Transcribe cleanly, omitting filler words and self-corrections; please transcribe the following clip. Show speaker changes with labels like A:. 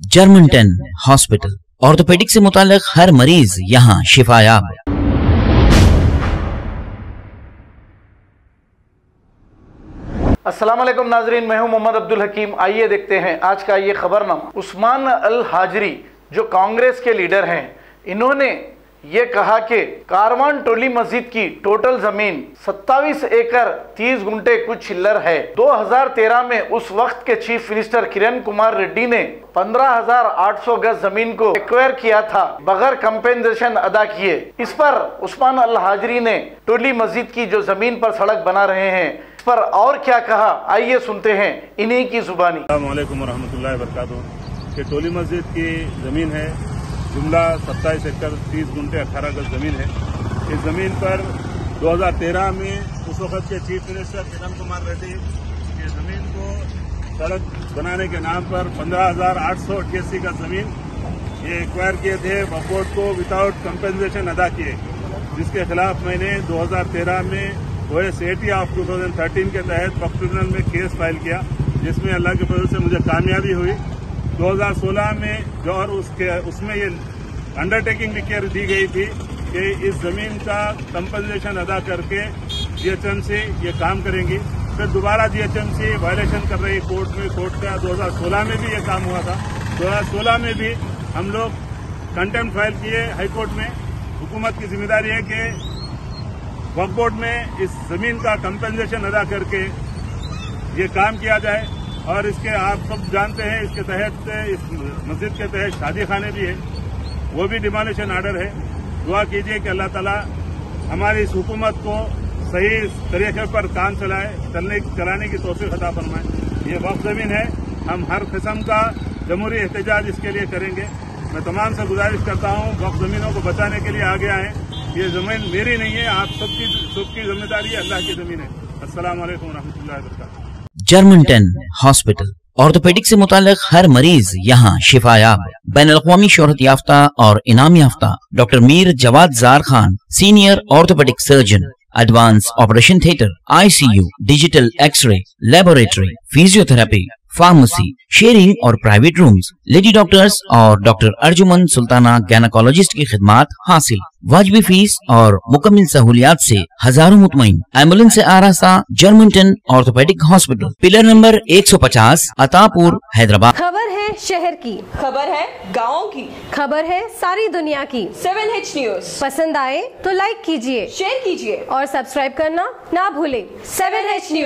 A: Germanton hospital, orthopaedic से मुताल्लिक हर मरीज यहाँ शिफायाब।
B: अस्सलाम वालेकुम नाजरीन, मैं हूं मोहम्मद अब्दुल हकीम। आइए देखते हैं आज का ये खबरनामा। उस्मान अल हाजरी जो कांग्रेस के लीडर हैं, इन्होंने ये कहा कि कारवान टोली मस्जिद की टोटल जमीन 27 एकड़ 30 गुंटे कुछ चिल्लर है। 2013 में उस वक्त के चीफ मिनिस्टर किरण कुमार रेड्डी ने 15,800 गज जमीन को एक्वायर किया था बगैर कंपेंसेशन अदा किए। इस पर उस्मान अल हाजरी ने टोली मस्जिद की जो जमीन पर सड़क बना रहे हैं, इस पर और क्या कहा, आइए सुनते हैं इन्हीं की जुबानी।
C: अस्सलाम वालेकुम रहमतुल्लाहि व बरकातुहू। कि टोली मस्जिद की जमीन है, जुमला 27 एकड़ 30 गुंटे 18 गज जमीन है। इस जमीन पर 2013 में उस वक्त के चीफ मिनिस्टर किरण कुमार रेड्डी की जमीन को सड़क बनाने के नाम पर 15,888 गज जमीन ये एक्वायर किए थे। वक्फ बोर्ड को विदाउट कंपेंसेशन अदा किए, जिसके खिलाफ मैंने 2013 में OS 80 ऑफ 2013 के तहत वक्फ ट्रिब्यूनल में केस फाइल किया, जिसमें अल्लाह के फजल से मुझे कामयाबी हुई। 2016 में जो और उसमें ये अंडरटेकिंग लिख कर दी गई थी कि इस जमीन का कंपनसेशन अदा करके GHMC ये काम करेंगी। फिर दोबारा GHMC वायलेशन कर रही कोर्ट का 2016 में भी ये काम हुआ था। 2016 में भी हम लोग कंटेम्प्ट फाइल किए हाई कोर्ट में। हुकूमत की जिम्मेदारी है कि वक्फ बोर्ड में इस जमीन का कंपनसेशन अदा करके ये काम किया जाए। और इसके आप सब जानते हैं, इसके तहत इस मस्जिद के तहत शादी खाने भी है, वो भी डिमोलिशन आर्डर है। दुआ कीजिए कि अल्लाह ताला हमारी इस हुकूमत को सही तरीके पर काम चलाने की तौफीक अता फरमाए। ये वक्फ जमीन है, हम हर किस्म का जमहूरी एहतजाज इसके लिए करेंगे। मैं तमाम से गुजारिश करता हूँ, वक्फ जमीनों को बचाने के लिए आगे आएँ। ये जमीन मेरी नहीं है, आप सबकी जिम्मेदारी है, अल्लाह की जमीन है। अस्सलाम वालेकुम रहमतुल्लाहि व बरकातुहू।
A: जर्मनटन हॉस्पिटल, ऑर्थोपेडिक से मुताल्लिक हर मरीज यहाँ शिफायाब। बैनुल-अक़वामी शोहरत याफ्ता और इनाम याफ्ता doctor Mir Jawad Jar Khan, senior orthopaedic surgeon, advance operation theatre, ICU, digital x ray, laboratory, physiotherapy, pharmacy, sharing और प्राइवेट रूम्स, लेडी डॉक्टर्स और डॉक्टर अर्जुमन सुल्ताना गैनकोलॉजिस्ट की खिदमात हासिल। वाजिबी फीस और मुकम्मल सहूलियात से हजारों मुतमईन। एम्बुलेंस से आरास्ता Germanten orthopaedic hospital, pillar number 150, Attapur, Hyderabad.
D: खबर है शहर की,
E: खबर है गाँव की,
D: खबर है सारी दुनिया की।
E: 7H न्यूज
D: पसंद आए तो लाइक कीजिए,
E: शेयर कीजिए
D: और सब्सक्राइब करना ना भूले।
E: 7H news.